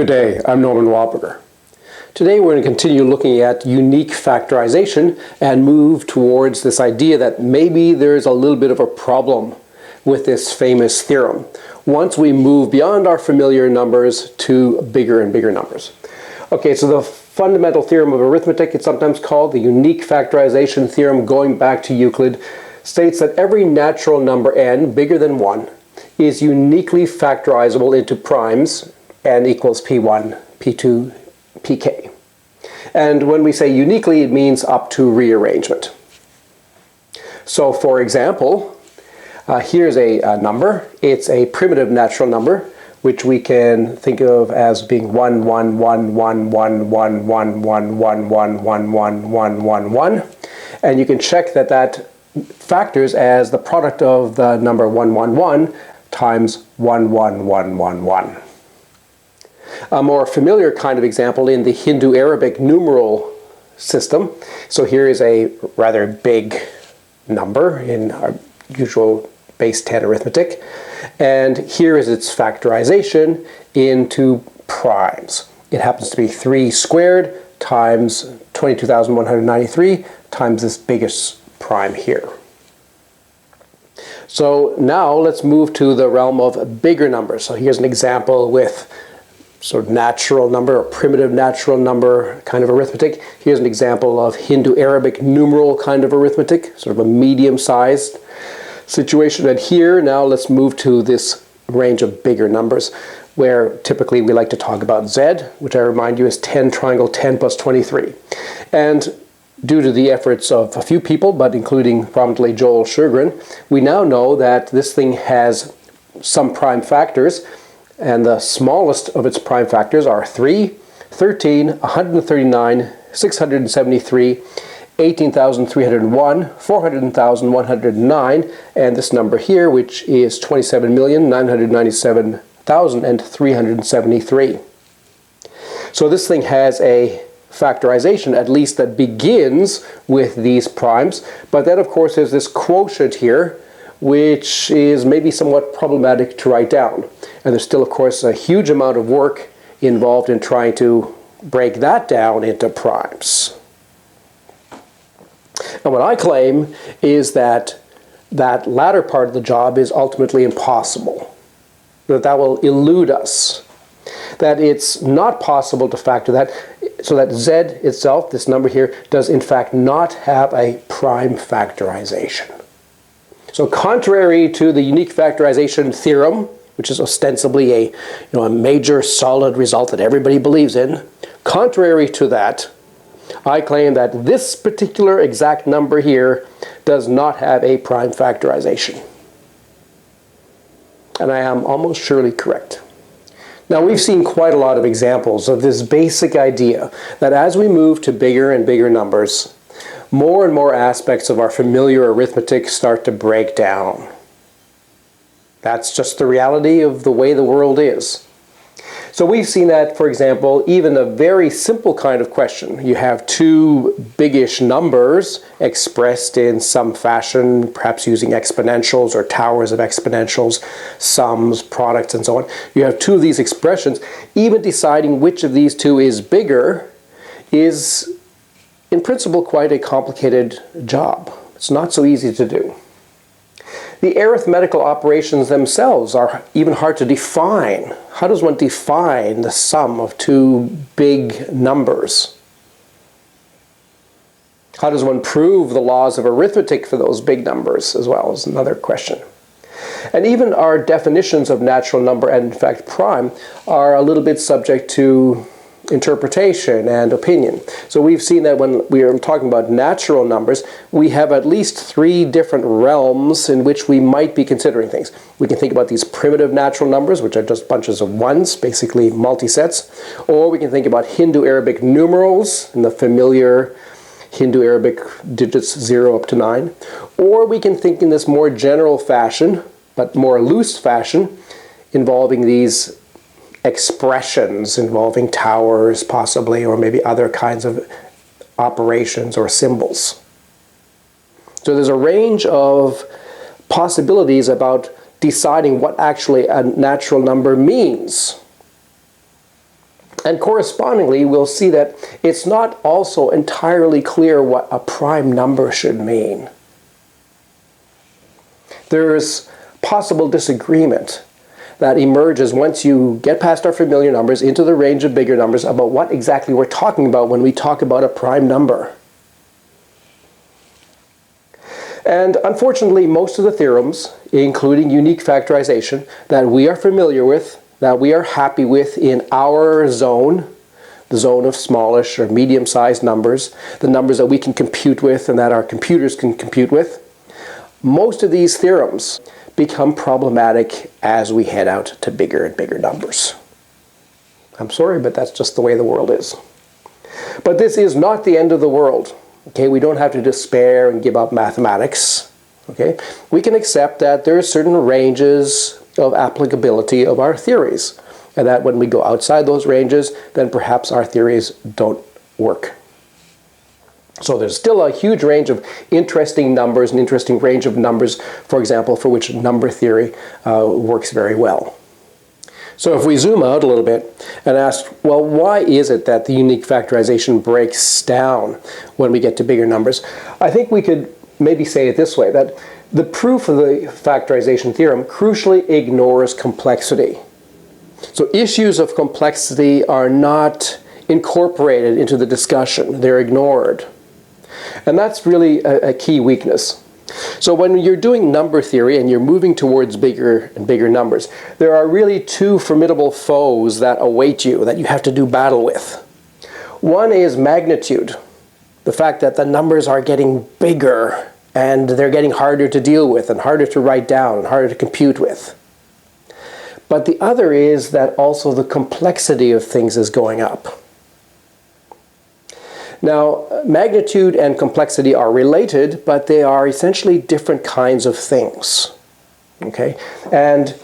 Good day, I'm Norman Wapperger. Today we're going to continue looking at unique factorization and move towards this idea that maybe there's a little bit of a problem with this famous theorem once we move beyond our familiar numbers to bigger and bigger numbers. Okay, so the fundamental theorem of arithmetic, it's sometimes called the unique factorization theorem going back to Euclid, states that every natural number n bigger than 1 is uniquely factorizable into primes n equals p1, p2, pk. And when we say uniquely, it means up to rearrangement. So for example, here's a number. It's a primitive natural number, which we can think of as being 1, 1, 1, 1, 1, 1, 1, 1, 1, 1, 1, 1, 1, 1, 1. And you can check that that factors as the product of the number 1, 1, 1 times 1, 1, 1, 1, 1. A more familiar kind of example in the Hindu-Arabic numeral system. So here is a rather big number in our usual base 10 arithmetic. And here is its factorization into primes. It happens to be 3 squared times 22,193 times this biggest prime here. So now let's move to the realm of bigger numbers. So here's an example with sort of natural number or primitive natural number kind of arithmetic. Here's an example of Hindu-Arabic numeral kind of arithmetic, sort of a medium-sized situation. And here now let's move to this range of bigger numbers where typically we like to talk about z, which I remind you is 10 triangle 10 plus 23. And due to the efforts of a few people, but including prominently Joel Sjögren, we now know that this thing has some prime factors, and the smallest of its prime factors are 3, 13, 139, 673, 18,301, 400,109, and this number here, which is 27,997,373. So this thing has a factorization, at least that begins with these primes, but then of course there's this quotient here, which is maybe somewhat problematic to write down. And there's still, of course, a huge amount of work involved in trying to break that down into primes. And what I claim is that that latter part of the job is ultimately impossible, that will elude us, that it's not possible to factor that, so that z itself, this number here, does in fact not have a prime factorization. So contrary to the unique factorization theorem, which is ostensibly a major solid result that everybody believes in, contrary to that, I claim that this particular exact number here does not have a prime factorization. And I am almost surely correct. Now we've seen quite a lot of examples of this basic idea that as we move to bigger and bigger numbers, more and more aspects of our familiar arithmetic start to break down. That's just the reality of the way the world is. So we've seen that, for example, even a very simple kind of question. You have two biggish numbers expressed in some fashion, perhaps using exponentials or towers of exponentials, sums, products, and so on. You have two of these expressions. Even deciding which of these two is bigger is in principle quite a complicated job. It's not so easy to do. The arithmetical operations themselves are even hard to define. How does one define the sum of two big numbers? How does one prove the laws of arithmetic for those big numbers as well is another question. And even our definitions of natural number and in fact prime are a little bit subject to interpretation and opinion. So we've seen that when we are talking about natural numbers, we have at least 3 different realms in which we might be considering things. We can think about these primitive natural numbers, which are just bunches of ones, basically multi-sets, or we can think about Hindu-Arabic numerals in the familiar Hindu-Arabic digits 0 up to 9, or we can think in this more general fashion, but more loose fashion, involving these expressions involving towers possibly, or maybe other kinds of operations or symbols. So there's a range of possibilities about deciding what actually a natural number means. And correspondingly, we'll see that it's not also entirely clear what a prime number should mean. There's possible disagreement that emerges once you get past our familiar numbers into the range of bigger numbers about what exactly we're talking about when we talk about a prime number. And unfortunately, most of the theorems, including unique factorization, that we are familiar with, that we are happy with in our zone, the zone of smallish or medium-sized numbers, the numbers that we can compute with and that our computers can compute with, most of these theorems become problematic as we head out to bigger and bigger numbers. I'm sorry, but that's just the way the world is. But this is not the end of the world. Okay, we don't have to despair and give up mathematics. Okay, we can accept that there are certain ranges of applicability of our theories, and that when we go outside those ranges, then perhaps our theories don't work. So there's still a huge range of interesting numbers, an interesting range of numbers, for example, for which number theory works very well. So if we zoom out a little bit and ask, well, why is it that the unique factorization breaks down when we get to bigger numbers? I think we could maybe say it this way, that the proof of the factorization theorem crucially ignores complexity. So issues of complexity are not incorporated into the discussion, they're ignored. And that's really a key weakness. So when you're doing number theory and you're moving towards bigger and bigger numbers, there are really two formidable foes that await you, that you have to do battle with. One is magnitude, the fact that the numbers are getting bigger and they're getting harder to deal with and harder to write down and harder to compute with. But the other is that also the complexity of things is going up. Now, magnitude and complexity are related, but they are essentially different kinds of things. Okay? And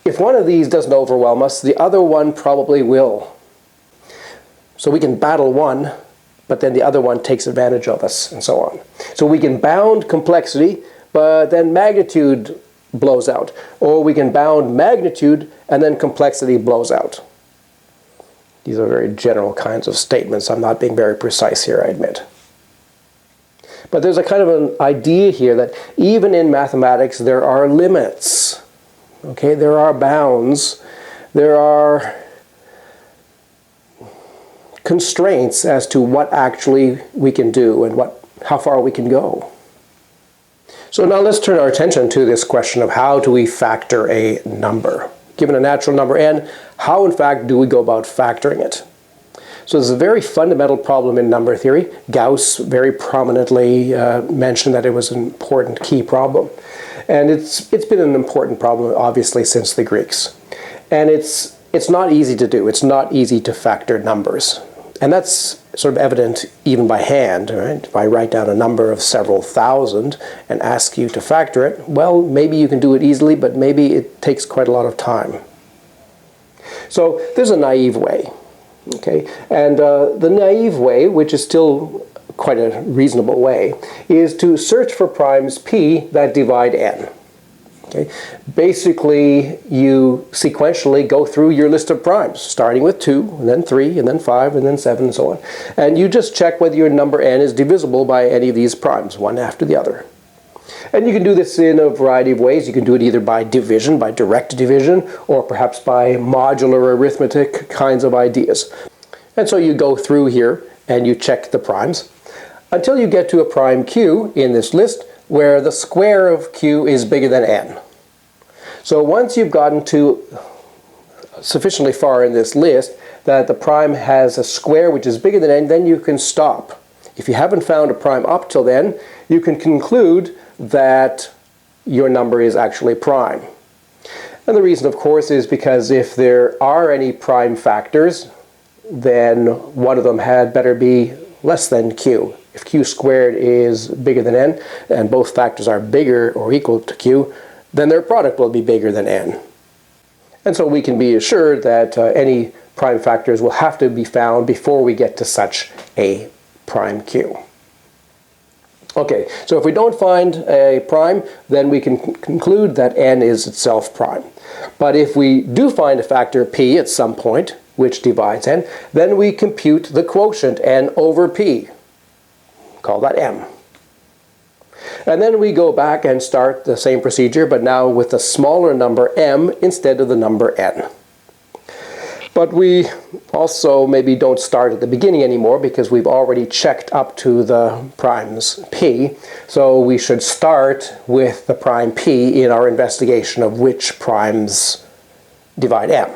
if one of these doesn't overwhelm us, the other one probably will. So we can battle one, but then the other one takes advantage of us, and so on. So we can bound complexity, but then magnitude blows out. Or we can bound magnitude, and then complexity blows out. These are very general kinds of statements. I'm not being very precise here, I admit. But there's a kind of an idea here that even in mathematics there are limits. Okay, there are bounds. There are constraints as to what actually we can do and how far we can go. So now let's turn our attention to this question of how do we factor a number? Given a natural number n, how in fact do we go about factoring it? So this is a very fundamental problem in number theory. Gauss very prominently mentioned that it was an important key problem. And it's been an important problem obviously since the Greeks. And it's not easy to do. It's not easy to factor numbers. And that's sort of evident even by hand, right? If I write down a number of several thousand and ask you to factor it, well, maybe you can do it easily, but maybe it takes quite a lot of time. So there's a naive way, okay? And the naive way, which is still quite a reasonable way, is to search for primes p that divide n. Okay. Basically, you sequentially go through your list of primes, starting with 2, and then 3, and then 5, and then 7, and so on. And you just check whether your number n is divisible by any of these primes, one after the other. And you can do this in a variety of ways. You can do it either by division, by direct division, or perhaps by modular arithmetic kinds of ideas. And so you go through here, and you check the primes, until you get to a prime q in this list, where the square of q is bigger than n. So once you've gotten to sufficiently far in this list that the prime has a square which is bigger than n, then you can stop. If you haven't found a prime up till then, you can conclude that your number is actually prime. And the reason, of course, is because if there are any prime factors, then one of them had better be less than q. If q squared is bigger than n, and both factors are bigger or equal to q, then their product will be bigger than n. And so we can be assured that any prime factors will have to be found before we get to such a prime q. Okay, so if we don't find a prime, then we can conclude that n is itself prime. But if we do find a factor p at some point, which divides n. Then we compute the quotient, n over p. Call that m. And then we go back and start the same procedure, but now with a smaller number m instead of the number n. But we also maybe don't start at the beginning anymore because we've already checked up to the primes p. So we should start with the prime p in our investigation of which primes divide m.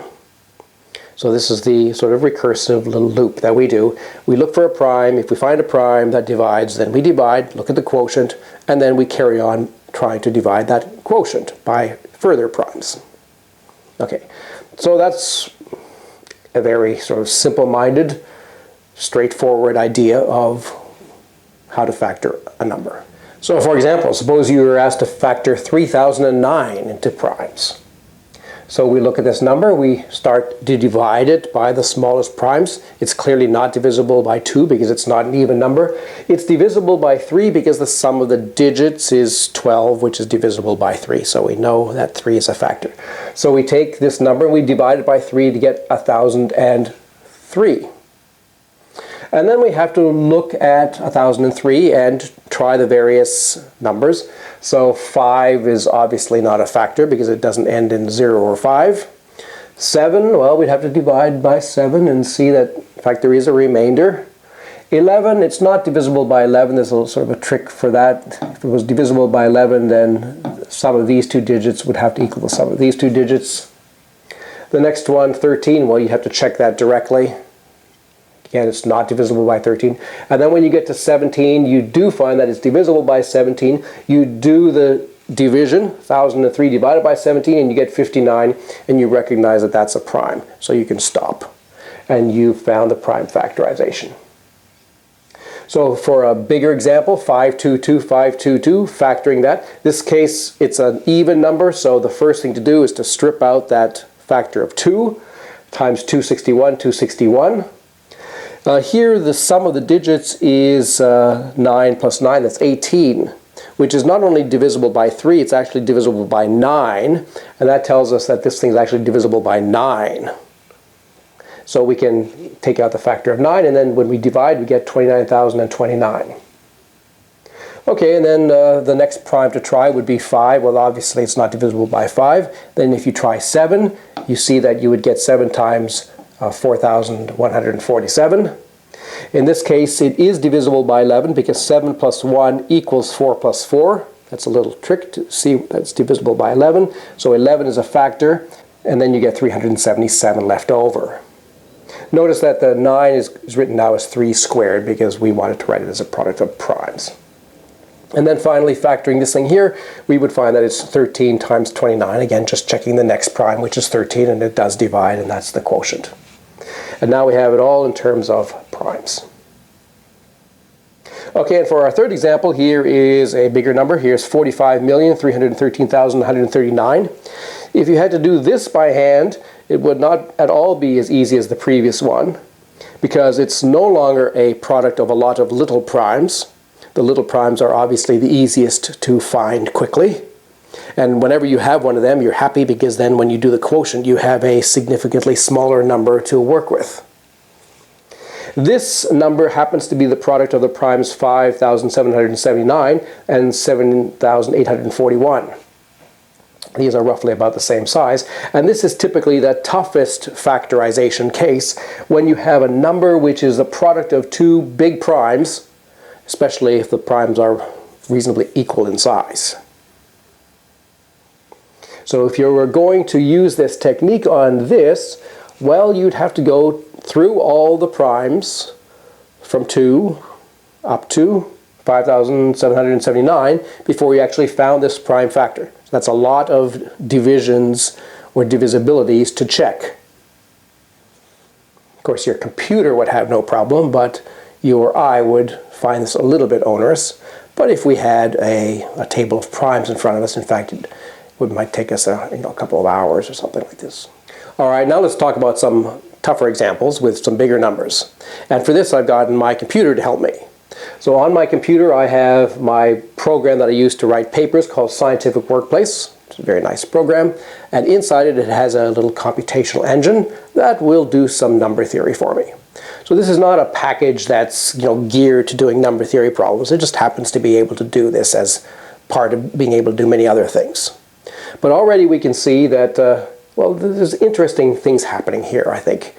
So this is the sort of recursive little loop that we do. We look for a prime. If we find a prime that divides, then we divide, look at the quotient, and then we carry on trying to divide that quotient by further primes. Okay, so that's a very sort of simple-minded, straightforward idea of how to factor a number. So for example, suppose you were asked to factor 3009 into primes. So we look at this number, we start to divide it by the smallest primes. It's clearly not divisible by 2 because it's not an even number. It's divisible by 3 because the sum of the digits is 12, which is divisible by 3. So we know that 3 is a factor. So we take this number and we divide it by 3 to get 1003. And then we have to look at 1003 and try the various numbers. So 5 is obviously not a factor because it doesn't end in 0 or 5. 7, well, we'd have to divide by 7 and see that, in fact, there is a remainder. 11, it's not divisible by 11. There's a sort of a trick for that. If it was divisible by 11, then the sum of these two digits would have to equal the sum of these two digits. The next one, 13, well, you have to check that directly. Again, it's not divisible by 13. And then when you get to 17, you do find that it's divisible by 17. You do the division, 1003 divided by 17, and you get 59, and you recognize that that's a prime. So you can stop. And you've found the prime factorization. So for a bigger example, 522, 522, factoring that. This case, it's an even number, so the first thing to do is to strip out that factor of 2 times 261, 261. Here the sum of the digits is 9 plus 9, that's 18, which is not only divisible by 3, it's actually divisible by 9, and that tells us that this thing is actually divisible by 9. So we can take out the factor of 9, and then when we divide, we get 29,029. Okay, and then the next prime to try would be 5. Well, obviously it's not divisible by 5. Then if you try 7, you see that you would get 7 times 4,147. In this case, it is divisible by 11 because 7 plus 1 equals 4 plus 4. That's a little trick to see that's divisible by 11. So 11 is a factor, and then you get 377 left over. Notice that the 9 is written now as 3 squared because we wanted to write it as a product of primes. And then finally, factoring this thing here, we would find that it's 13 times 29. Again, just checking the next prime, which is 13, and it does divide, and that's the quotient. And now we have it all in terms of primes. Okay, and for our third example, here is a bigger number. Here's 45,313,139. If you had to do this by hand, it would not at all be as easy as the previous one, because it's no longer a product of a lot of little primes. The little primes are obviously the easiest to find quickly. And whenever you have one of them, you're happy because then when you do the quotient, you have a significantly smaller number to work with. This number happens to be the product of the primes 5,779 and 7,841. These are roughly about the same size. And this is typically the toughest factorization case when you have a number which is the product of two big primes, especially if the primes are reasonably equal in size. So if you were going to use this technique on this, well, you'd have to go through all the primes from 2 up to 5,779 before you actually found this prime factor. So that's a lot of divisions or divisibilities to check. Of course, your computer would have no problem, but you or I would find this a little bit onerous. But if we had a table of primes in front of us, in fact, it might take us a couple of hours or something like this. All right, now let's talk about some tougher examples with some bigger numbers. And for this, I've gotten my computer to help me. So on my computer, I have my program that I use to write papers called Scientific Workplace. It's a very nice program. And inside it, it has a little computational engine that will do some number theory for me. So this is not a package that's geared to doing number theory problems. It just happens to be able to do this as part of being able to do many other things. But already we can see that, well, there's interesting things happening here, I think,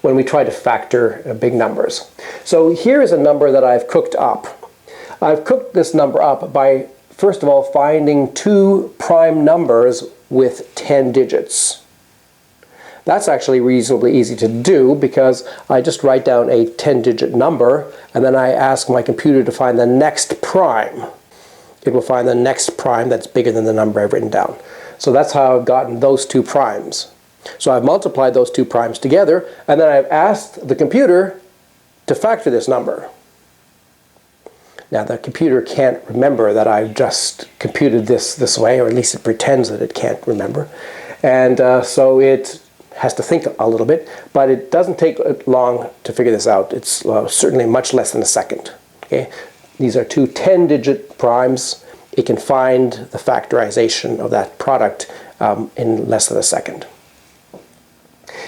when we try to factor big numbers. So here is a number that I've cooked up. I've cooked this number up by, first of all, finding two prime numbers with 10 digits. That's actually reasonably easy to do because I just write down a 10-digit number and then I ask my computer to find the next prime. It will find the next prime that's bigger than the number I've written down. So that's how I've gotten those two primes. So I've multiplied those two primes together and then I've asked the computer to factor this number. Now the computer can't remember that I've just computed this way, or at least it pretends that it can't remember. And so it has to think a little bit, but it doesn't take long to figure this out. It's certainly much less than a second. Okay? These are two 10-digit primes. It can find the factorization of that product in less than a second.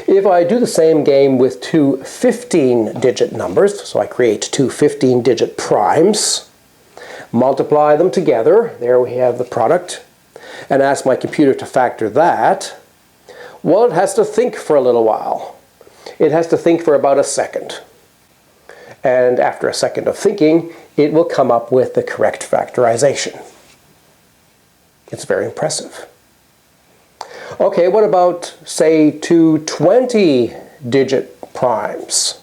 If I do the same game with two 15-digit numbers, so I create two 15-digit primes, multiply them together, there we have the product, and ask my computer to factor that, well, it has to think for a little while. It has to think for about a second. And after a second of thinking, it will come up with the correct factorization. It's very impressive. Okay, what about, say, two 20-digit primes?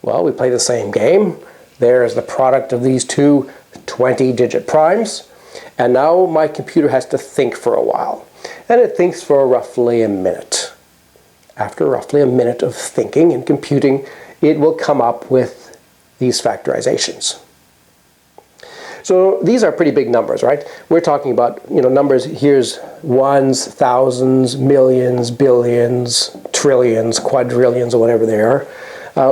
Well, we play the same game. There's the product of these two 20-digit primes. And now my computer has to think for a while. And it thinks for roughly a minute. After roughly a minute of thinking and computing, it will come up with these factorizations. So these are pretty big numbers, right? We're talking about, numbers, here's ones, thousands, millions, billions, trillions, quadrillions, or whatever they are.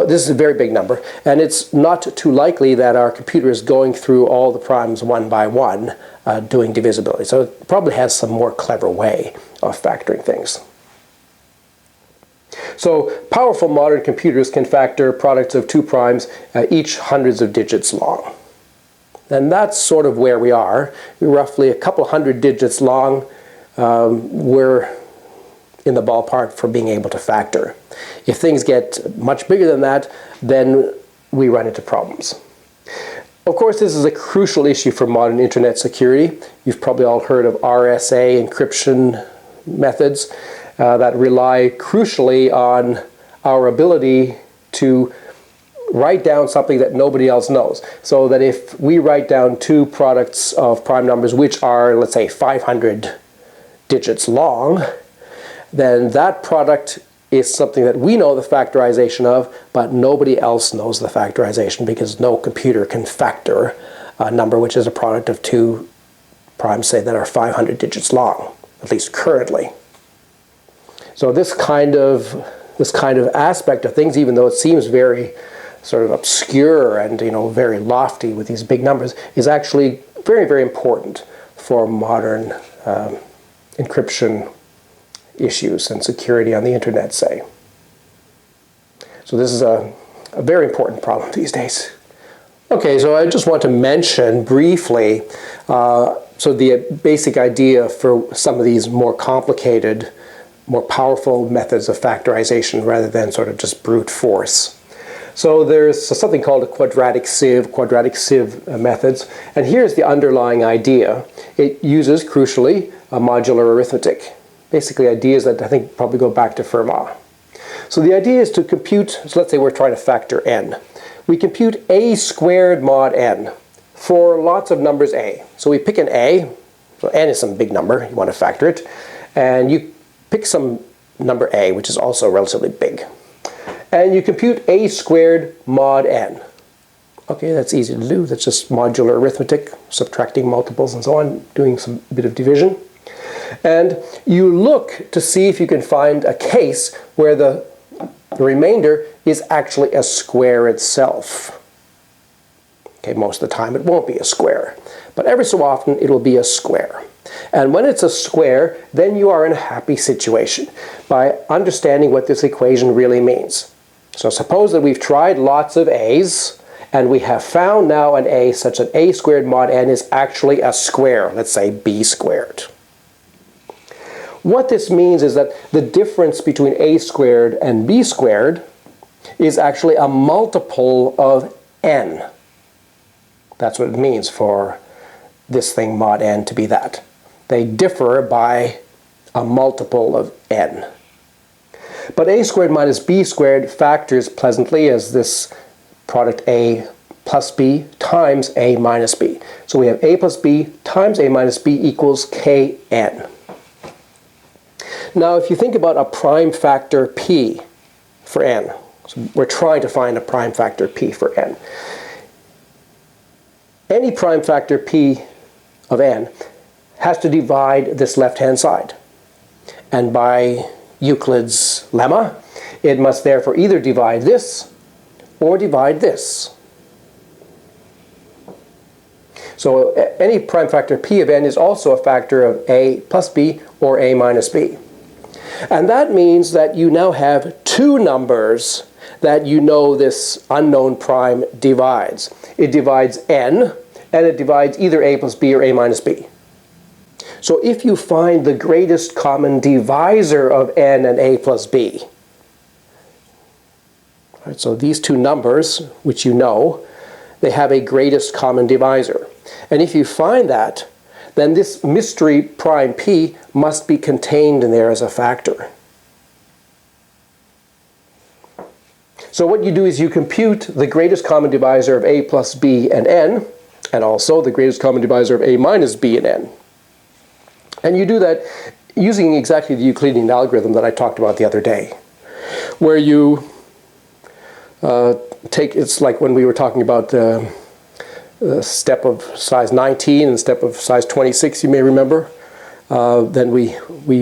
This is a very big number, and it's not too likely that our computer is going through all the primes one by one, doing divisibility. So it probably has some more clever way of factoring things. So powerful modern computers can factor products of two primes, each hundreds of digits long. And that's sort of where we are. We're roughly a couple hundred digits long. We're in the ballpark for being able to factor. If things get much bigger than that, then we run into problems. Of course, this is a crucial issue for modern internet security. You've probably all heard of RSA encryption methods that rely crucially on our ability to write down something that nobody else knows. So that if we write down two products of prime numbers which are, let's say, 500 digits long, then that product is something that we know the factorization of, but nobody else knows the factorization because no computer can factor a number which is a product of two primes, say, that are 500 digits long, at least currently. So this kind of aspect of things, even though it seems very sort of obscure and very lofty with these big numbers, is actually very, very important for modern encryption issues and security on the internet, say. So this is a very important problem these days. Okay, so I just want to mention briefly so the basic idea for some of these more complicated, more powerful methods of factorization rather than sort of just brute force. So there's something called a quadratic sieve methods, and here's the underlying idea. It uses, crucially, a modular arithmetic. Basically ideas that I think probably go back to Fermat. So the idea is to compute, so let's say we're trying to factor n. We compute a squared mod n for lots of numbers a. So we pick an a, so n is some big number, you want to factor it, and you pick some number a, which is also relatively big. And you compute a squared mod n. Okay, that's easy to do. That's just modular arithmetic, subtracting multiples and so on, doing some bit of division. And you look to see if you can find a case where the remainder is actually a square itself. Okay, most of the time it won't be a square, but every so often it will be a square. And when it's a square, then you are in a happy situation by understanding what this equation really means. So suppose that we've tried lots of a's, and we have found now an a such that a squared mod n is actually a square, let's say b squared. What this means is that the difference between a squared and b squared is actually a multiple of n. That's what it means for this thing mod n to be that. They differ by a multiple of n. But a squared minus b squared factors pleasantly as this product a plus b times a minus b. So we have a plus b times a minus b equals kn. Now if you think about a prime factor p for n, so we're trying to find a prime factor p for n. Any prime factor p of n has to divide this left-hand side. And by Euclid's lemma, it must therefore either divide this or divide this. So any prime factor p of n is also a factor of a plus b or a minus b. And that means that you now have two numbers that you know this unknown prime divides. It divides n, and it divides either a plus b or a minus b. So if you find the greatest common divisor of n and a plus b, right, so these two numbers, which you know, they have a greatest common divisor. And if you find that, then this mystery prime p must be contained in there as a factor. So what you do is you compute the greatest common divisor of a plus b and n, and also the greatest common divisor of a minus b and n. And you do that using exactly the Euclidean algorithm that I talked about the other day, where you it's like when we were talking about the step of size 19 and step of size 26, you may remember. Then we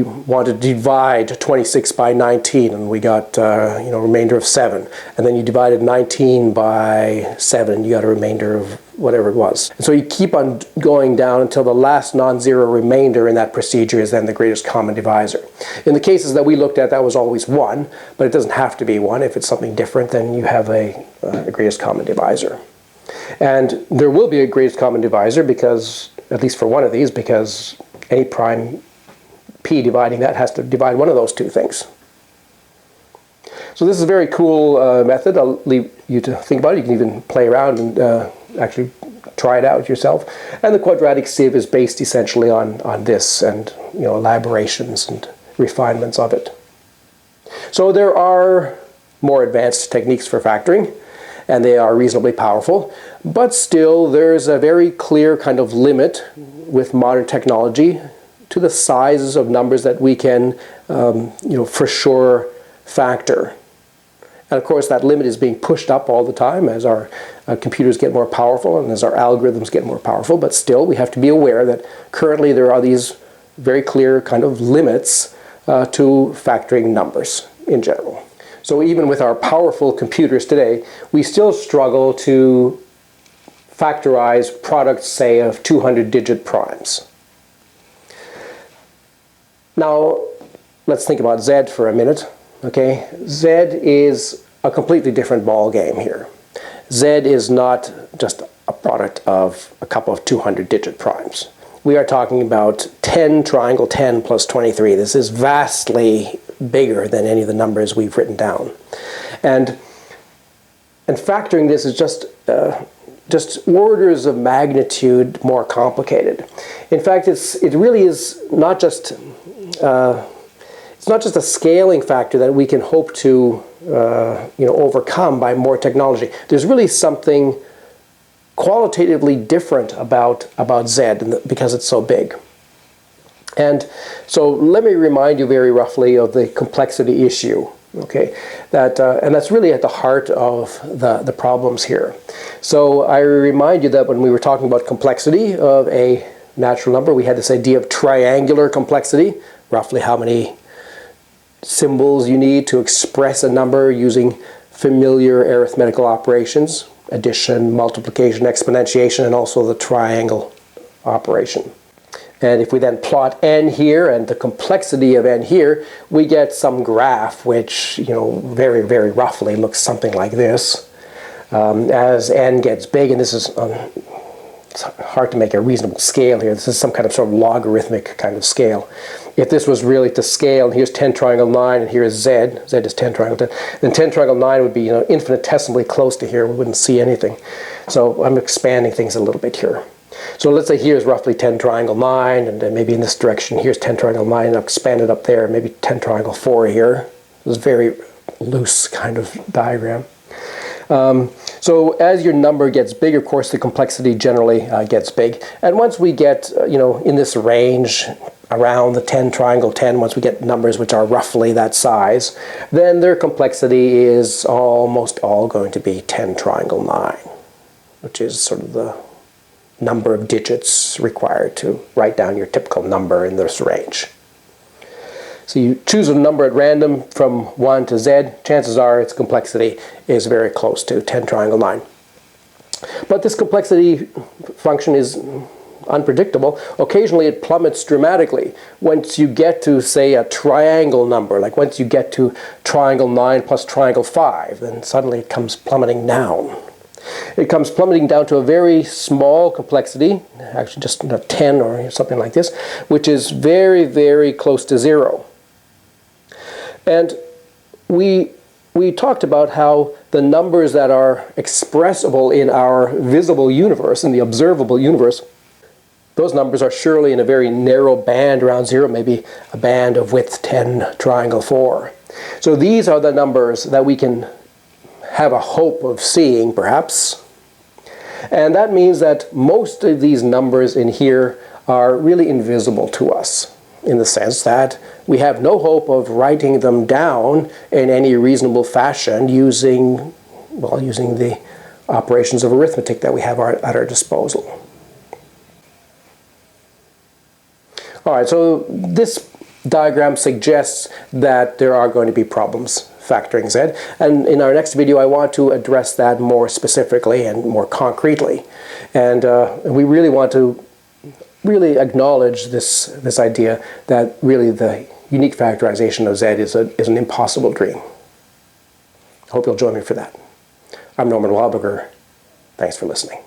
wanted to divide 26 by 19, and we got remainder of 7. And then you divided 19 by 7, you got a remainder of whatever it was. And so you keep on going down until the last non-zero remainder in that procedure is then the greatest common divisor. In the cases that we looked at, that was always 1, but it doesn't have to be 1. If it's something different, then you have a greatest common divisor. And there will be a greatest common divisor because, at least for one of these, because a prime p dividing that has to divide one of those two things. So this is a very cool method. I'll leave you to think about it. You can even play around and actually try it out yourself. And the quadratic sieve is based essentially on this and elaborations and refinements of it. So there are more advanced techniques for factoring, and they are reasonably powerful, but still there's a very clear kind of limit with modern technology to the sizes of numbers that we can for sure factor. And of course that limit is being pushed up all the time as our computers get more powerful and as our algorithms get more powerful, but still we have to be aware that currently there are these very clear kind of limits to factoring numbers in general. So even with our powerful computers today, we still struggle to factorize products, say, of 200-digit primes. Now, let's think about Z for a minute. Okay, Z is a completely different ball game here. Z is not just a product of a couple of 200-digit primes. We are talking about 10 triangle 10 plus 23. This is vastly bigger than any of the numbers we've written down. And factoring this is just orders of magnitude more complicated. In fact, it really is not just it's not just a scaling factor that we can hope to overcome by more technology. There's really something qualitatively different about Z because it's so big. And so let me remind you very roughly of the complexity issue. Okay, and that's really at the heart of the problems here. So I remind you that when we were talking about complexity of a natural number, we had this idea of triangular complexity, roughly how many symbols you need to express a number using familiar arithmetical operations, addition, multiplication, exponentiation, and also the triangle operation. And if we then plot n here and the complexity of n here, we get some graph which, very, very roughly looks something like this. As n gets big, and this is it's hard to make a reasonable scale here. This is some kind of sort of logarithmic kind of scale. If this was really to scale, and here's 10 triangle 9, and here's z, z is 10 triangle 10, then 10 triangle 9 would be infinitesimally close to here. We wouldn't see anything. So I'm expanding things a little bit here. So let's say here's roughly 10 triangle 9, and then maybe in this direction, here's 10 triangle 9, and I'll expand it up there, maybe 10 triangle 4 here. This is a very loose kind of diagram. So as your number gets big, of course, the complexity generally gets big. And once we get, in this range, around the 10 triangle 10, once we get numbers which are roughly that size, then their complexity is almost all going to be 10 triangle 9, which is sort of the number of digits required to write down your typical number in this range. So you choose a number at random from 1 to z, chances are its complexity is very close to 10 triangle 9. But this complexity function is unpredictable. Occasionally it plummets dramatically. Once you get to, say, a triangle number, like once you get to triangle 9 plus triangle 5, then suddenly it comes plummeting down. It comes plummeting down to a very small complexity, actually just 10 or something like this, which is very, very close to 0. And we talked about how the numbers that are expressible in our visible universe, in the observable universe, those numbers are surely in a very narrow band around 0, maybe a band of width 10 triangle 4. So these are the numbers that we can have a hope of seeing, perhaps. And that means that most of these numbers in here are really invisible to us, in the sense that we have no hope of writing them down in any reasonable fashion using the operations of arithmetic that we have at our disposal. All right, so this diagram suggests that there are going to be problems factoring z, and in our next video I want to address that more specifically and more concretely. And we really want to acknowledge this idea that really the unique factorization of z is an impossible dream. I hope you'll join me for that. I'm Norman Wildberger. Thanks for listening.